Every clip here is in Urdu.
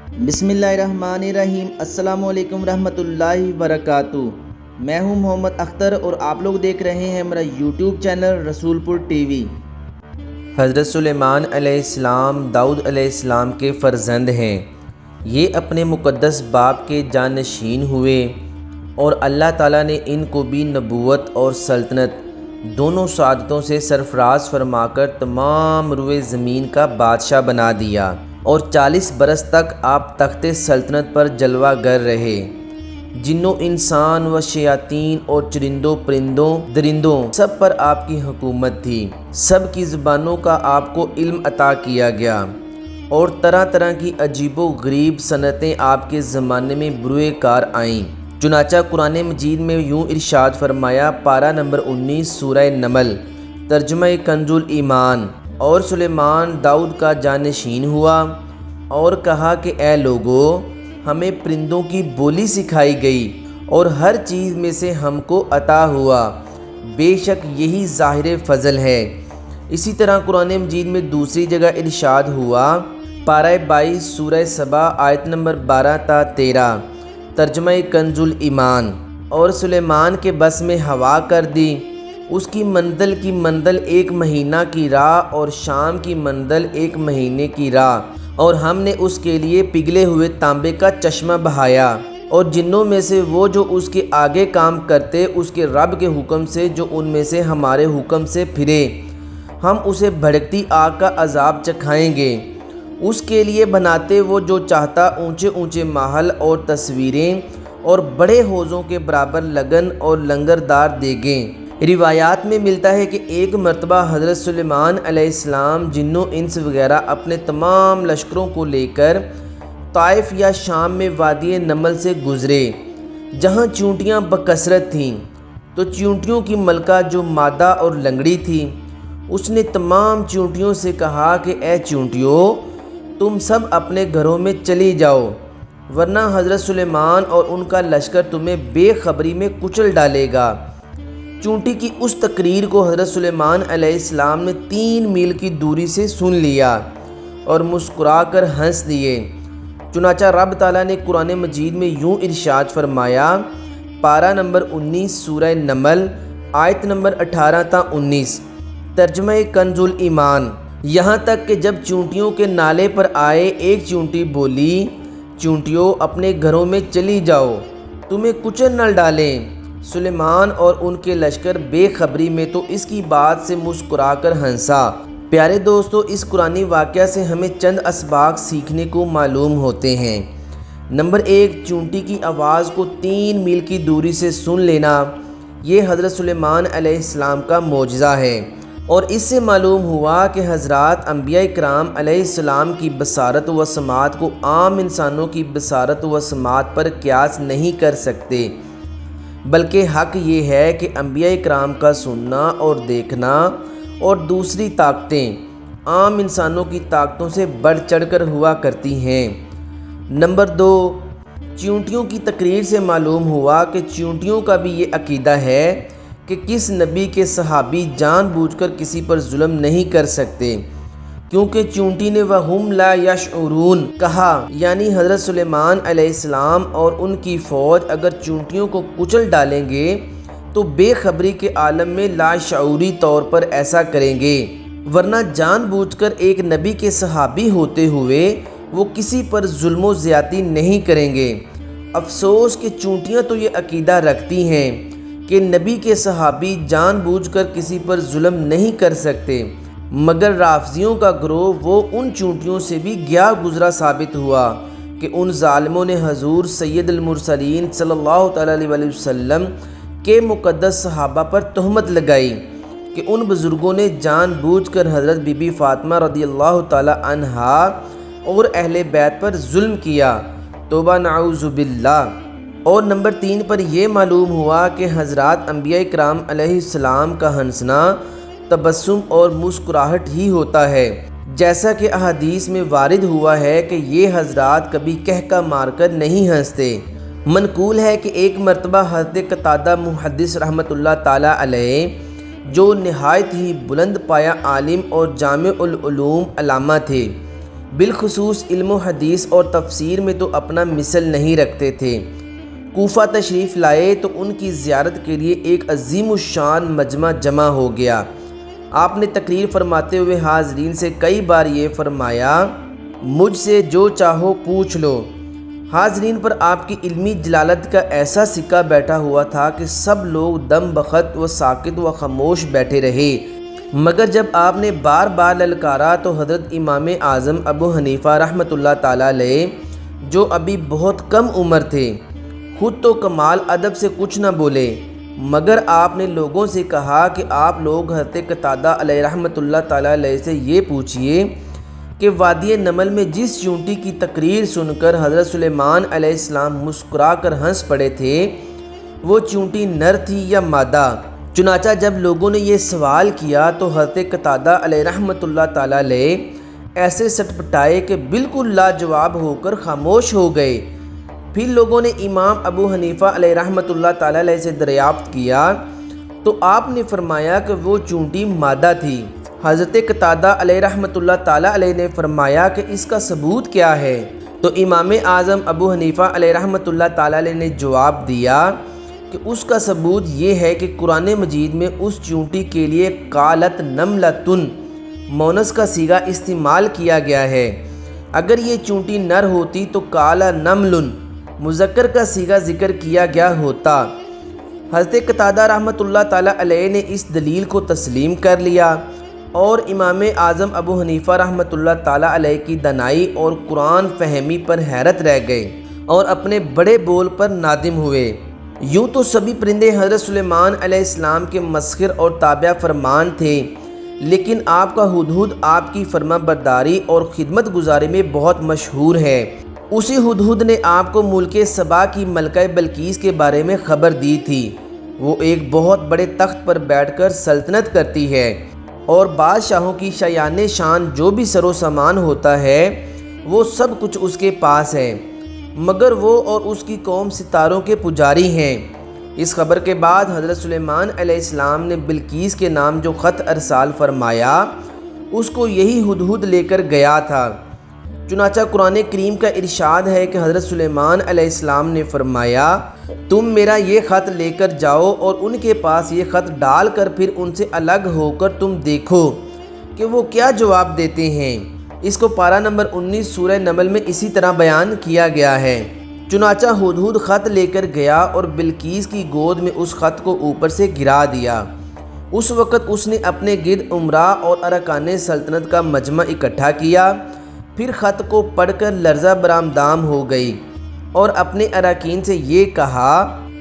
بسم اللہ الرحمن الرحیم۔ السلام علیکم ورحمۃ اللہ وبرکاتہ۔ میں ہوں محمد اختر اور آپ لوگ دیکھ رہے ہیں میرا یوٹیوب چینل رسول پور ٹی وی۔ حضرت سلیمان علیہ السلام داؤد علیہ السلام کے فرزند ہیں۔ یہ اپنے مقدس باپ کے جانشین ہوئے اور اللہ تعالیٰ نے ان کو بھی نبوت اور سلطنت دونوں سعادتوں سے سرفراز فرما کر تمام روئے زمین کا بادشاہ بنا دیا اور 40 برس تک آپ تخت سلطنت پر جلوہ گر رہے۔ جنوں انسان و شیاطین اور چرندوں پرندوں درندوں سب پر آپ کی حکومت تھی۔ سب کی زبانوں کا آپ کو علم عطا کیا گیا اور طرح طرح کی عجیب و غریب صنعتیں آپ کے زمانے میں بروئے کار آئیں۔ چنانچہ قرآن مجید میں یوں ارشاد فرمایا، پارہ نمبر 19 سورہ نمل، ترجمہ کنز الایمان۔ اور سلیمان داؤد کا جانشین ہوا اور کہا کہ اے لوگو، ہمیں پرندوں کی بولی سکھائی گئی اور ہر چیز میں سے ہم کو عطا ہوا، بے شک یہی ظاہر فضل ہے۔ اسی طرح قرآن مجید میں دوسری جگہ ارشاد ہوا، پارہ 22 سورہ سبا آیت نمبر 12 تا 13، ترجمہ کنز الایمان۔ اور سلیمان کے بس میں ہوا کر دی، اس کی منزل 1 مہینہ کی راہ اور شام کی منزل 1 مہینے کی راہ، اور ہم نے اس کے لیے پگھلے ہوئے تانبے کا چشمہ بہایا، اور جنوں میں سے وہ جو اس کے آگے کام کرتے اس کے رب کے حکم سے، جو ان میں سے ہمارے حکم سے پھرے، ہم اسے بھڑکتی آگ کا عذاب چکھائیں گے۔ اس کے لیے بناتے وہ جو چاہتا اونچے اونچے محل اور تصویریں اور بڑے حوضوں کے برابر لگن اور لنگردار دیگیں۔ روایات میں ملتا ہے کہ ایک مرتبہ حضرت سلیمان علیہ السلام جنوں انس وغیرہ اپنے تمام لشکروں کو لے کر طائف یا شام میں وادی نمل سے گزرے، جہاں چونٹیاں بکثرت تھیں۔ تو چونٹیوں کی ملکہ جو مادہ اور لنگڑی تھی، اس نے تمام چونٹیوں سے کہا کہ اے چونٹیوں، تم سب اپنے گھروں میں چلی جاؤ، ورنہ حضرت سلیمان اور ان کا لشکر تمہیں بے خبری میں کچل ڈالے گا۔ چونٹی کی اس تقریر کو حضرت سلیمان علیہ السلام نے 3 میل کی دوری سے سن لیا اور مسکرا کر ہنس دیے۔ چنانچہ رب تعالیٰ نے قرآن مجید میں یوں ارشاد فرمایا، پارہ نمبر 19 سورہ نمل آیت نمبر 18 تا 19، ترجمہ کنز الایمان۔ یہاں تک کہ جب چونٹیوں کے نالے پر آئے، ایک چونٹی بولی، چونٹیوں اپنے گھروں میں چلی جاؤ، تمہیں کچل نہ ڈالیں۔ سلیمان اور ان کے لشکر بے خبری میں تو اس کی بات سے مسکرا کر ہنسا۔ پیارے دوستو، اس قرآنی واقعہ سے ہمیں چند اسباق سیکھنے کو معلوم ہوتے ہیں۔ نمبر 1، چونٹی کی آواز کو 3 میل کی دوری سے سن لینا، یہ حضرت سلیمان علیہ السلام کا معجزہ ہے۔ اور اس سے معلوم ہوا کہ حضرات انبیاء کرام علیہ السلام کی بصارت و سماعت کو عام انسانوں کی بصارت و سماعت پر قیاس نہیں کر سکتے، بلکہ حق یہ ہے کہ انبیاء کرام کا سننا اور دیکھنا اور دوسری طاقتیں عام انسانوں کی طاقتوں سے بڑھ چڑھ کر ہوا کرتی ہیں۔ نمبر 2، چونٹیوں کی تقریر سے معلوم ہوا کہ چونٹیوں کا بھی یہ عقیدہ ہے کہ کس نبی کے صحابی جان بوجھ کر کسی پر ظلم نہیں کر سکتے، کیونکہ چونٹی نے وَهُمْ لَا يَشْعُرُونَ کہا، یعنی حضرت سلیمان علیہ السلام اور ان کی فوج اگر چونٹیوں کو کچل ڈالیں گے تو بے خبری کے عالم میں لاشعوری طور پر ایسا کریں گے، ورنہ جان بوجھ کر ایک نبی کے صحابی ہوتے ہوئے وہ کسی پر ظلم و زیادتی نہیں کریں گے۔ افسوس کہ چونٹیاں تو یہ عقیدہ رکھتی ہیں کہ نبی کے صحابی جان بوجھ کر کسی پر ظلم نہیں کر سکتے، مگر رافضیوں کا گروہ وہ ان چونٹیوں سے بھی گیا گزرا ثابت ہوا کہ ان ظالموں نے حضور سید المرسلین صلی اللہ تعالیٰ علیہ وسلم کے مقدس صحابہ پر تہمت لگائی کہ ان بزرگوں نے جان بوجھ کر حضرت بی بی فاطمہ رضی اللہ تعالیٰ عنہا اور اہل بیت پر ظلم کیا، توبہ نعوذ باللہ۔ اور نمبر 3 پر یہ معلوم ہوا کہ حضرات انبیاء کرام علیہ السلام کا ہنسنا تبسم اور مسکراہٹ ہی ہوتا ہے، جیسا کہ احادیث میں وارد ہوا ہے کہ یہ حضرات کبھی کہکا مار کر نہیں ہنستے۔ منقول ہے کہ ایک مرتبہ حضرت قتادہ محدث رحمۃ اللہ تعالیٰ علیہ، جو نہایت ہی بلند پایہ عالم اور جامع العلوم علامہ تھے، بالخصوص علم و حدیث اور تفسیر میں تو اپنا مثل نہیں رکھتے تھے۔ کوفہ تشریف لائے تو ان کی زیارت کے لیے ایک عظیم الشان مجمع جمع ہو گیا۔ آپ نے تقریر فرماتے ہوئے حاضرین سے کئی بار یہ فرمایا، مجھ سے جو چاہو پوچھ لو۔ حاضرین پر آپ کی علمی جلالت کا ایسا سکہ بیٹھا ہوا تھا کہ سب لوگ دم بخط و ساکت و خاموش بیٹھے رہے، مگر جب آپ نے بار بار للکارا تو حضرت امام اعظم ابو حنیفہ رحمۃ اللہ تعالیٰ علیہ، جو ابھی بہت کم عمر تھے، خود تو کمال ادب سے کچھ نہ بولے، مگر آپ نے لوگوں سے کہا کہ آپ لوگ حضرت قتادہ علیہ رحمۃ اللہ تعالیٰ علیہ سے یہ پوچھئے کہ وادی نمل میں جس چونٹی کی تقریر سن کر حضرت سلیمان علیہ السلام مسکرا کر ہنس پڑے تھے، وہ چونٹی نر تھی یا مادہ؟ چنانچہ جب لوگوں نے یہ سوال کیا تو حضرت قتادہ علیہ رحمۃ اللہ تعالیٰ علیہ ایسے سٹ پٹائے کہ بالکل لاجواب ہو کر خاموش ہو گئے۔ پھر لوگوں نے امام ابو حنیفہ علیہ رحمۃ اللہ تعالیٰ علیہ سے دریافت کیا تو آپ نے فرمایا کہ وہ چونٹی مادہ تھی۔ حضرت قتادہ علیہ رحمۃ اللہ تعالیٰ علیہ نے فرمایا کہ اس کا ثبوت کیا ہے؟ تو امام اعظم ابو حنیفہ علیہ رحمۃ اللہ تعالیٰ علیہ نے جواب دیا کہ اس کا ثبوت یہ ہے کہ قرآن مجید میں اس چونٹی کے لیے قالت نملۃن مونس کا صیغہ استعمال کیا گیا ہے۔ اگر یہ چونٹی نر ہوتی تو قال نمل مذکر کا صیغہ ذکر کیا گیا ہوتا۔ حضرت قتادہ رحمۃ اللہ تعالیٰ علیہ نے اس دلیل کو تسلیم کر لیا اور امام اعظم ابو حنیفہ رحمۃ اللہ تعالیٰ علیہ کی دانائی اور قرآن فہمی پر حیرت رہ گئے اور اپنے بڑے بول پر نادم ہوئے۔ یوں تو سبھی پرندے حضرت سلیمان علیہ السلام کے مسخر اور تابع فرمان تھے، لیکن آپ کا ہدہد آپ کی فرما برداری اور خدمت گزاری میں بہت مشہور ہے۔ اسی ہدہد نے آپ کو ملک سبا کی ملکہ بلقیس کے بارے میں خبر دی تھی۔ وہ ایک بہت بڑے تخت پر بیٹھ کر سلطنت کرتی ہے اور بادشاہوں کی شایان شان جو بھی سر و سامان ہوتا ہے وہ سب کچھ اس کے پاس ہے، مگر وہ اور اس کی قوم ستاروں کے پجاری ہیں۔ اس خبر کے بعد حضرت سلیمان علیہ السلام نے بلقیس کے نام جو خط ارسال فرمایا اس کو یہی ہدہد لے کر گیا تھا۔ چنانچہ قرآن کریم کا ارشاد ہے کہ حضرت سلیمان علیہ السلام نے فرمایا، تم میرا یہ خط لے کر جاؤ اور ان کے پاس یہ خط ڈال کر پھر ان سے الگ ہو کر تم دیکھو کہ وہ کیا جواب دیتے ہیں۔ اس کو پارہ نمبر 19 سورہ نمل میں اسی طرح بیان کیا گیا ہے۔ چنانچہ ہدہد خط لے کر گیا اور بلقیس کی گود میں اس خط کو اوپر سے گرا دیا۔ اس وقت اس نے اپنے گرد امراء اور ارکان سلطنت کا مجمع اکٹھا کیا، پھر خط کو پڑھ کر لرزہ برآمدام ہو گئی اور اپنے اراکین سے یہ کہا،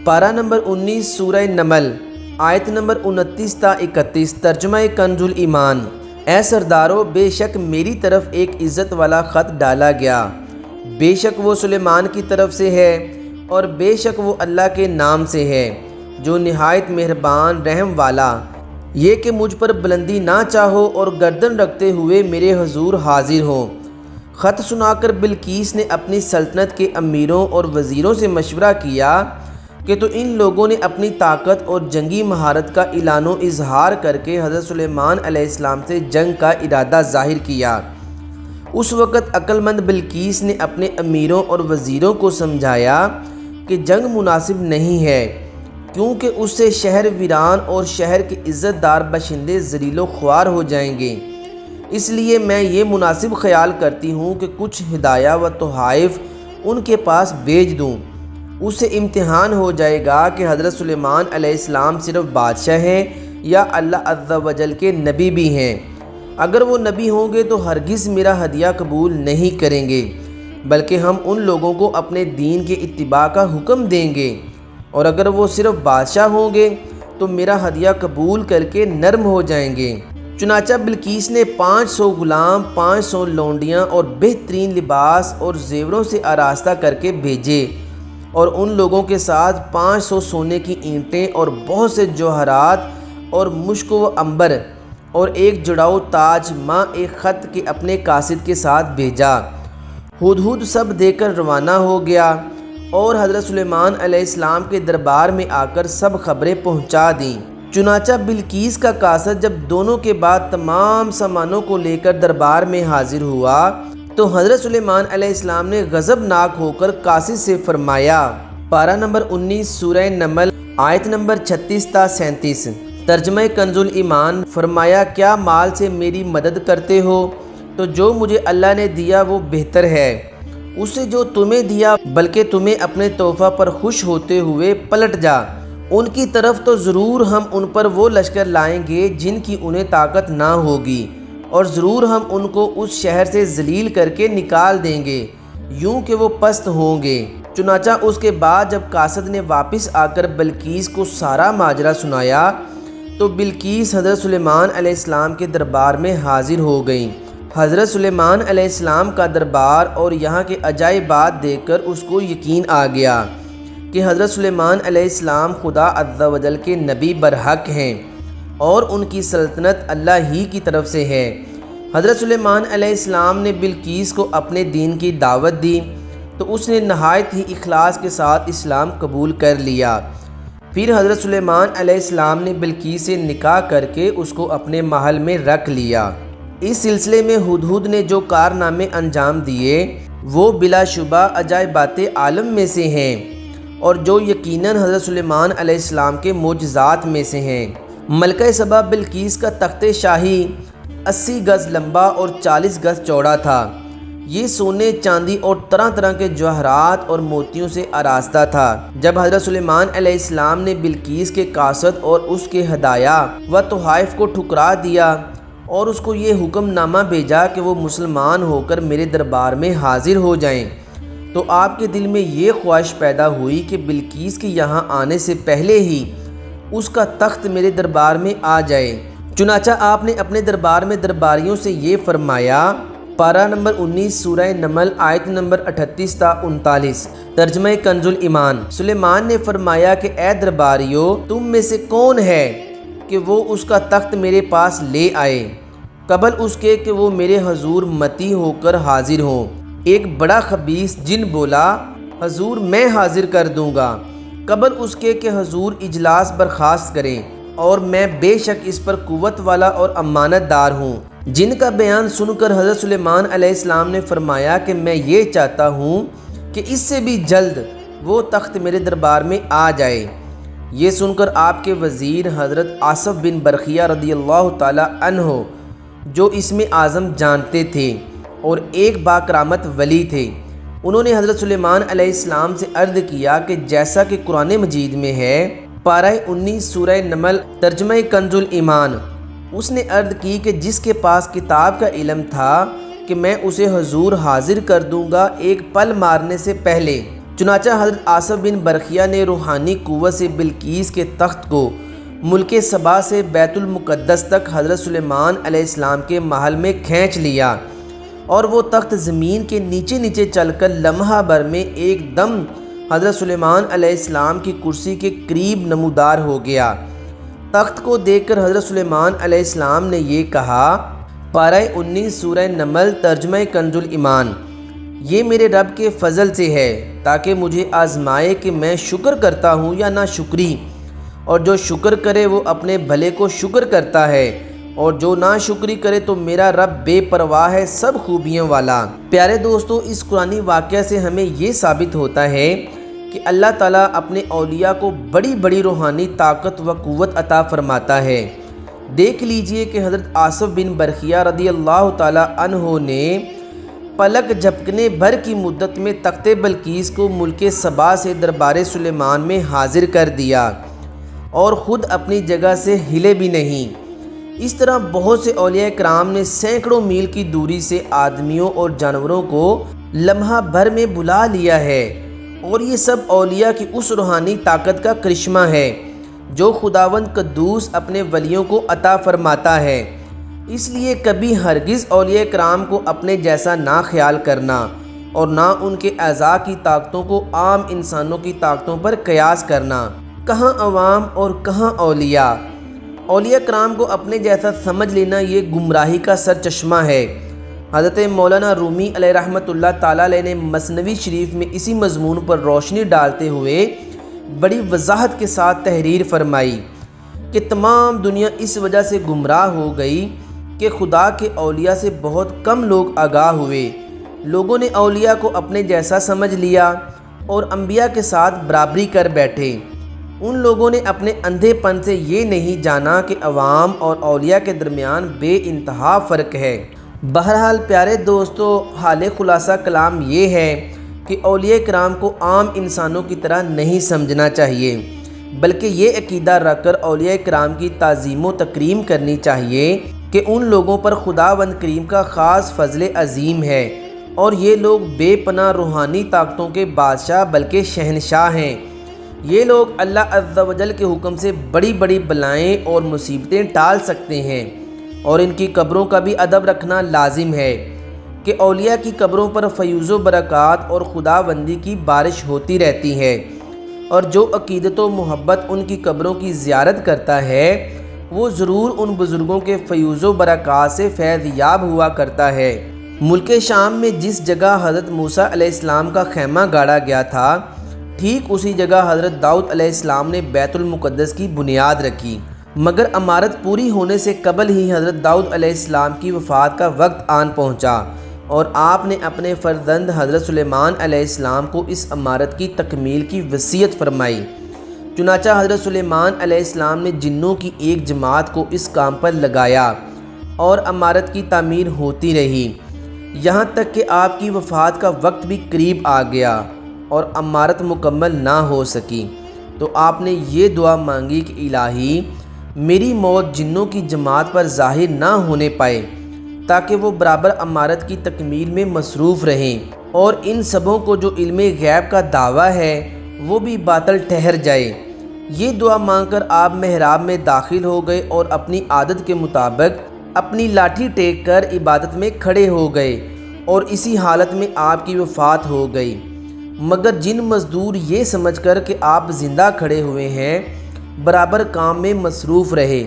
پارہ نمبر 19 سورہ نمل آیت نمبر 29 تا 31 ترجمہ کنز الایمان، اے سردارو، بے شک میری طرف ایک عزت والا خط ڈالا گیا، بے شک وہ سلیمان کی طرف سے ہے اور بے شک وہ اللہ کے نام سے ہے جو نہایت مہربان رحم والا، یہ کہ مجھ پر بلندی نہ چاہو اور گردن رکھتے ہوئے میرے حضور حاضر ہو۔ خط سنا کر بلقیس نے اپنی سلطنت کے امیروں اور وزیروں سے مشورہ کیا کہ تو ان لوگوں نے اپنی طاقت اور جنگی مہارت کا اعلان و اظہار کر کے حضرت سلیمان علیہ السلام سے جنگ کا ارادہ ظاہر کیا۔ اس وقت عقل مند بلقیس نے اپنے امیروں اور وزیروں کو سمجھایا کہ جنگ مناسب نہیں ہے، کیونکہ اس سے شہر ویران اور شہر کے عزت دار باشندے ذلیل و خوار ہو جائیں گے، اس لیے میں یہ مناسب خیال کرتی ہوں کہ کچھ ہدایہ و تحائف ان کے پاس بھیج دوں۔ اس سے امتحان ہو جائے گا کہ حضرت سلیمان علیہ السلام صرف بادشاہ ہیں یا اللہ عز و جل کے نبی بھی ہیں۔ اگر وہ نبی ہوں گے تو ہرگز میرا ہدیہ قبول نہیں کریں گے، بلکہ ہم ان لوگوں کو اپنے دین کے اتباع کا حکم دیں گے، اور اگر وہ صرف بادشاہ ہوں گے تو میرا ہدیہ قبول کر کے نرم ہو جائیں گے۔ چنانچہ بلقیس نے 500 غلام، 500 لونڈیاں اور بہترین لباس اور زیوروں سے آراستہ کر کے بھیجے، اور ان لوگوں کے ساتھ 500 سونے کی اینٹیں اور بہت سے جوہرات اور مشک و عنبر اور ایک جڑاؤ تاج ماں ایک خط کے اپنے قاصد کے ساتھ بھیجا۔ ہدہد سب دے کر روانہ ہو گیا اور حضرت سلیمان علیہ السلام کے دربار میں آ کر سب خبریں پہنچا دیں۔ چنانچہ بلقیس کا قاصد جب دونوں کے بعد تمام سامانوں کو لے کر دربار میں حاضر ہوا تو حضرت سلیمان علیہ السلام نے غضبناک ہو کر قاصد سے فرمایا۔ پارہ نمبر 19 سورہ نمل آیت نمبر 36 تا 37۔ ترجمہ کنز الایمان، فرمایا کیا مال سے میری مدد کرتے ہو؟ تو جو مجھے اللہ نے دیا وہ بہتر ہے اس سے جو تمہیں دیا، بلکہ تمہیں اپنے تحفہ پر خوش ہوتے ہوئے پلٹ جا۔ ان کی طرف تو ضرور ہم ان پر وہ لشکر لائیں گے جن کی انہیں طاقت نہ ہوگی، اور ضرور ہم ان کو اس شہر سے ذلیل کر کے نکال دیں گے یوں کہ وہ پست ہوں گے۔ چنانچہ اس کے بعد جب قاصد نے واپس آ کر بلقیس کو سارا ماجرا سنایا تو بلقیس حضرت سلیمان علیہ السلام کے دربار میں حاضر ہو گئیں۔ حضرت سلیمان علیہ السلام کا دربار اور یہاں کے عجائبات دیکھ کر اس کو یقین آ گیا کہ حضرت سلیمان علیہ السلام خدا عز و جل کے نبی برحق ہیں اور ان کی سلطنت اللہ ہی کی طرف سے ہے۔ حضرت سلیمان علیہ السلام نے بلقیس کو اپنے دین کی دعوت دی تو اس نے نہایت ہی اخلاص کے ساتھ اسلام قبول کر لیا۔ پھر حضرت سلیمان علیہ السلام نے بلقیس سے نکاح کر کے اس کو اپنے محل میں رکھ لیا۔ اس سلسلے میں ہدہد نے جو کارنامے انجام دیے وہ بلا شبہ عجائبات عالم میں سے ہیں اور جو یقیناً حضرت سلیمان علیہ السلام کے معجزات میں سے ہیں۔ ملکہ سبا بلقیس کا تخت شاہی 80 گز لمبا اور 40 گز چوڑا تھا۔ یہ سونے، چاندی اور طرح طرح کے جواہرات اور موتیوں سے آراستہ تھا۔ جب حضرت سلیمان علیہ السلام نے بلقیس کے قاصد اور اس کے ہدایہ و تحائف کو ٹھکرا دیا اور اس کو یہ حکم نامہ بھیجا کہ وہ مسلمان ہو کر میرے دربار میں حاضر ہو جائیں، تو آپ کے دل میں یہ خواہش پیدا ہوئی کہ بلقیس کے یہاں آنے سے پہلے ہی اس کا تخت میرے دربار میں آ جائے۔ چنانچہ آپ نے اپنے دربار میں درباریوں سے یہ فرمایا۔ پارہ نمبر 19 سورہ نمل آیت نمبر 38 تا 39۔ ترجمہ کنز الایمان، سلیمان نے فرمایا کہ اے درباریو، تم میں سے کون ہے کہ وہ اس کا تخت میرے پاس لے آئے قبل اس کے کہ وہ میرے حضور متی ہو کر حاضر ہوں۔ ایک بڑا خبیث جن بولا، حضور میں حاضر کر دوں گا قبل اس کے کہ حضور اجلاس برخاست کریں، اور میں بے شک اس پر قوت والا اور امانت دار ہوں۔ جن کا بیان سن کر حضرت سلیمان علیہ السلام نے فرمایا کہ میں یہ چاہتا ہوں کہ اس سے بھی جلد وہ تخت میرے دربار میں آ جائے۔ یہ سن کر آپ کے وزیر حضرت آصف بن برخیہ رضی اللہ تعالی عنہ، جو اسم اعظم جانتے تھے اور ایک باکرامت ولی تھے، انہوں نے حضرت سلیمان علیہ السلام سے عرض کیا کہ جیسا کہ قرآن مجید میں ہے، پارہ 19 سورہ نمل ترجمہ کنز الایمان، اس نے عرض کی کہ جس کے پاس کتاب کا علم تھا کہ میں اسے حضور حاضر کر دوں گا ایک پل مارنے سے پہلے۔ چنانچہ حضرت آصف بن برخیہ نے روحانی قوت سے بلقیس کے تخت کو ملک سبا سے بیت المقدس تک حضرت سلیمان علیہ السلام کے محل میں کھینچ لیا، اور وہ تخت زمین کے نیچے نیچے چل کر لمحہ بھر میں ایک دم حضرت سلیمان علیہ السلام کی کرسی کے قریب نمودار ہو گیا۔ تخت کو دیکھ کر حضرت سلیمان علیہ السلام نے یہ کہا۔ پارہ 19 سورہ نمل ترجمہ کنز الایمان، یہ میرے رب کے فضل سے ہے تاکہ مجھے آزمائے کہ میں شکر کرتا ہوں یا نہ شکری، اور جو شکر کرے وہ اپنے بھلے کو شکر کرتا ہے، اور جو نہ شکری کرے تو میرا رب بے پرواہ ہے، سب خوبیوں والا۔ پیارے دوستو، اس قرآنی واقعہ سے ہمیں یہ ثابت ہوتا ہے کہ اللہ تعالیٰ اپنے اولیاء کو بڑی بڑی روحانی طاقت و قوت عطا فرماتا ہے۔ دیکھ لیجئے کہ حضرت آصف بن برخیہ رضی اللہ تعالیٰ عنہ نے پلک جھپکنے بھر کی مدت میں تخت بلقیس کو ملک سبا سے دربار سلیمان میں حاضر کر دیا اور خود اپنی جگہ سے ہلے بھی نہیں۔ اس طرح بہت سے اولیاء کرام نے سینکڑوں میل کی دوری سے آدمیوں اور جانوروں کو لمحہ بھر میں بلا لیا ہے، اور یہ سب اولیاء کی اس روحانی طاقت کا کرشمہ ہے جو خداوند قدوس اپنے ولیوں کو عطا فرماتا ہے۔ اس لیے کبھی ہرگز اولیاء کرام کو اپنے جیسا نہ خیال کرنا اور نہ ان کے اعضاء کی طاقتوں کو عام انسانوں کی طاقتوں پر قیاس کرنا۔ کہاں عوام اور کہاں اولیاء؟ اولیاء کرام کو اپنے جیسا سمجھ لینا یہ گمراہی کا سرچشمہ ہے۔ حضرت مولانا رومی علیہ رحمۃ اللہ تعالیٰ علیہ نے مثنوی شریف میں اسی مضمون پر روشنی ڈالتے ہوئے بڑی وضاحت کے ساتھ تحریر فرمائی کہ تمام دنیا اس وجہ سے گمراہ ہو گئی کہ خدا کے اولیاء سے بہت کم لوگ آگاہ ہوئے، لوگوں نے اولیاء کو اپنے جیسا سمجھ لیا اور انبیاء کے ساتھ برابری کر بیٹھے۔ ان لوگوں نے اپنے اندھے پن سے یہ نہیں جانا کہ عوام اور اولیاء کے درمیان بے انتہا فرق ہے۔ بہرحال پیارے دوستو، حال خلاصہ کلام یہ ہے کہ اولیاء کرام کو عام انسانوں کی طرح نہیں سمجھنا چاہیے، بلکہ یہ عقیدہ رکھ کر اولیاء کرام کی تعظیم و تکریم کرنی چاہیے کہ ان لوگوں پر خداوند کریم کا خاص فضل عظیم ہے، اور یہ لوگ بے پناہ روحانی طاقتوں کے بادشاہ بلکہ شہنشاہ ہیں۔ یہ لوگ اللہ عز و جل کے حکم سے بڑی بڑی بلائیں اور مصیبتیں ٹال سکتے ہیں، اور ان کی قبروں کا بھی ادب رکھنا لازم ہے کہ اولیاء کی قبروں پر فیوز و برکات اور خداوندی کی بارش ہوتی رہتی ہے، اور جو عقیدت و محبت ان کی قبروں کی زیارت کرتا ہے وہ ضرور ان بزرگوں کے فیوز و برکات سے فیض یاب ہوا کرتا ہے۔ ملک شام میں جس جگہ حضرت موسیٰ علیہ السلام کا خیمہ گاڑا گیا تھا، ٹھیک اسی جگہ حضرت داؤد علیہ السلام نے بیت المقدس کی بنیاد رکھی، مگر عمارت پوری ہونے سے قبل ہی حضرت داؤد علیہ السلام کی وفات کا وقت آن پہنچا، اور آپ نے اپنے فرزند حضرت سلیمان علیہ السلام کو اس عمارت کی تکمیل کی وصیت فرمائی۔ چنانچہ حضرت سلیمان علیہ السلام نے جنوں کی ایک جماعت کو اس کام پر لگایا، اور عمارت کی تعمیر ہوتی رہی، یہاں تک کہ آپ کی وفات کا وقت بھی قریب آ گیا اور عمارت مکمل نہ ہو سکی۔ تو آپ نے یہ دعا مانگی کہ الہی میری موت جنوں کی جماعت پر ظاہر نہ ہونے پائے، تاکہ وہ برابر عمارت کی تکمیل میں مصروف رہیں، اور ان سبوں کو جو علم غیب کا دعویٰ ہے وہ بھی باطل ٹھہر جائے۔ یہ دعا مانگ کر آپ محراب میں داخل ہو گئے اور اپنی عادت کے مطابق اپنی لاٹھی ٹیک کر عبادت میں کھڑے ہو گئے، اور اسی حالت میں آپ کی وفات ہو گئی۔ مگر جن مزدور یہ سمجھ کر کہ آپ زندہ کھڑے ہوئے ہیں برابر کام میں مصروف رہے،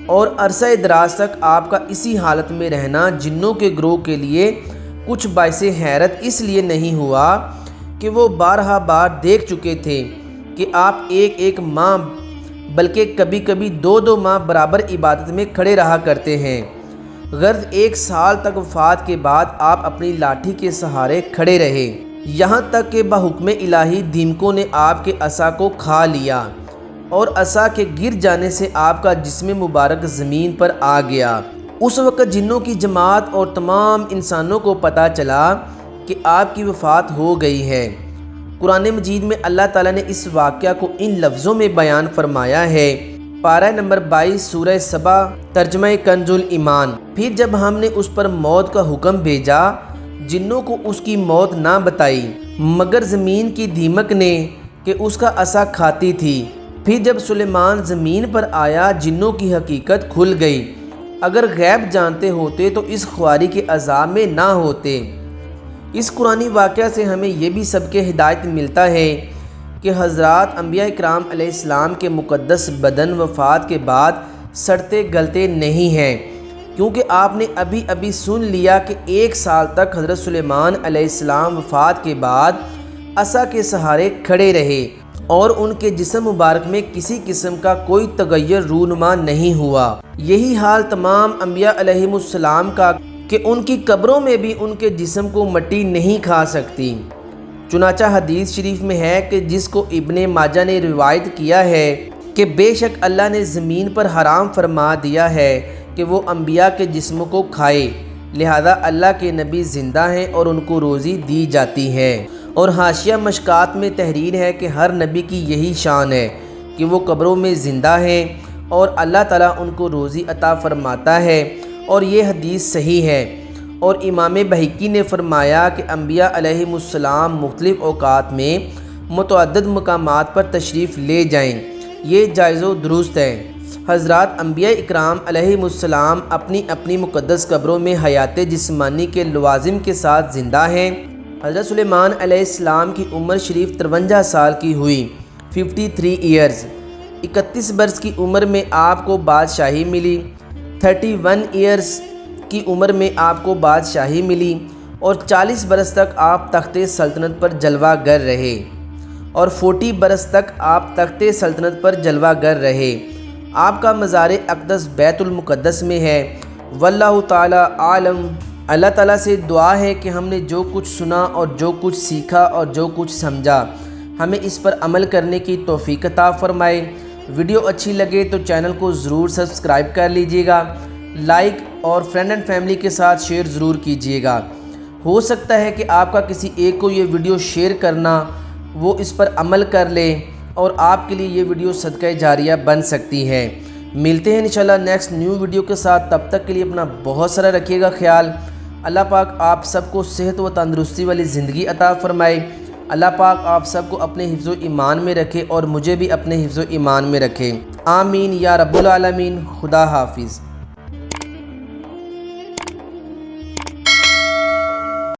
اور عرصہ دراز تک آپ کا اسی حالت میں رہنا جنوں کے گروہ کے لیے کچھ باعث حیرت اس لیے نہیں ہوا کہ وہ بارہا بار دیکھ چکے تھے کہ آپ ایک ماہ بلکہ کبھی کبھی دو ماہ برابر عبادت میں کھڑے رہا کرتے ہیں۔ غرض 1 سال تک وفات کے بعد آپ اپنی لاٹھی کے سہارے کھڑے رہے، یہاں تک کہ بحکم الہی دیمکوں نے آپ کے عصا کو کھا لیا، اور عصا کے گر جانے سے آپ کا جسم مبارک زمین پر آ گیا۔ اس وقت جنوں کی جماعت اور تمام انسانوں کو پتہ چلا کہ آپ کی وفات ہو گئی ہے۔ قرآن مجید میں اللہ تعالیٰ نے اس واقعہ کو ان لفظوں میں بیان فرمایا ہے، پارہ نمبر 22 سورہ سبا ترجمہ کنز الایمان۔ پھر جب ہم نے اس پر موت کا حکم بھیجا، جنوں کو اس کی موت نہ بتائی، مگر زمین کی دیمک نے کہ اس کا عصا کھاتی تھی۔ پھر جب سلیمان زمین پر آیا، جنوں کی حقیقت کھل گئی۔ اگر غیب جانتے ہوتے تو اس خواری کے عذاب میں نہ ہوتے۔ اس قرآنی واقعہ سے ہمیں یہ بھی سبق ہدایت ملتا ہے کہ حضرات انبیاء کرام علیہ السلام کے مقدس بدن وفات کے بعد سڑتے گلتے نہیں ہیں، کیونکہ آپ نے ابھی سن لیا کہ 1 سال تک حضرت سلیمان علیہ السلام وفات کے بعد عصا کے سہارے کھڑے رہے، اور ان کے جسم مبارک میں کسی قسم کا کوئی تغیر رونما نہیں ہوا۔ یہی حال تمام انبیاء علیہم السلام کا کہ ان کی قبروں میں بھی ان کے جسم کو مٹی نہیں کھا سکتی۔ چنانچہ حدیث شریف میں ہے کہ جس کو ابن ماجہ نے روایت کیا ہے کہ بے شک اللہ نے زمین پر حرام فرما دیا ہے کہ وہ انبیاء کے جسم کو کھائے، لہذا اللہ کے نبی زندہ ہیں اور ان کو روزی دی جاتی ہے۔ اور حاشیہ مشکات میں تحریر ہے کہ ہر نبی کی یہی شان ہے کہ وہ قبروں میں زندہ ہیں اور اللہ تعالیٰ ان کو روزی عطا فرماتا ہے، اور یہ حدیث صحیح ہے۔ اور امام بہقی نے فرمایا کہ انبیاء علیہم السلام مختلف اوقات میں متعدد مقامات پر تشریف لے جائیں، یہ جائز و درست ہے۔ حضرات انبیاء اکرام علیہم السلام اپنی اپنی مقدس قبروں میں حیات جسمانی کے لوازم کے ساتھ زندہ ہیں۔ حضرت سلیمان علیہ السلام کی عمر شریف 53 سال کی ہوئی، 53 ایئرز۔ 31 برس کی عمر میں آپ کو بادشاہی ملی، 31 ایئرز کی عمر میں آپ کو بادشاہی ملی، اور 40 برس تک آپ تخت سلطنت پر جلوہ گر رہے، اور 40 برس تک آپ تخت سلطنت پر جلوہ گر رہے۔ آپ کا مزار اقدس بیت المقدس میں ہے۔ واللہ تعالی عالم۔ اللہ تعالیٰ سے دعا ہے کہ ہم نے جو کچھ سنا اور جو کچھ سیکھا اور جو کچھ سمجھا ہمیں اس پر عمل کرنے کی توفیق عطا فرمائے۔ ویڈیو اچھی لگے تو چینل کو ضرور سبسکرائب کر لیجئے گا، لائک اور فرینڈ اینڈ فیملی کے ساتھ شیئر ضرور کیجئے گا۔ ہو سکتا ہے کہ آپ کا کسی ایک کو یہ ویڈیو شیئر کرنا وہ اس پر عمل کر لے اور آپ کے لیے یہ ویڈیو صدقہ جاریہ بن سکتی ہے۔ ملتے ہیں انشاءاللہ نیکسٹ نیو ویڈیو کے ساتھ، تب تک کے لیے اپنا بہت سارا رکھیے گا خیال۔ اللہ پاک آپ سب کو صحت و تندرستی والی زندگی عطا فرمائے۔ اللہ پاک آپ سب کو اپنے حفظ و ایمان میں رکھے اور مجھے بھی اپنے حفظ و ایمان میں رکھے، آمین یا رب العالمین۔ خدا حافظ۔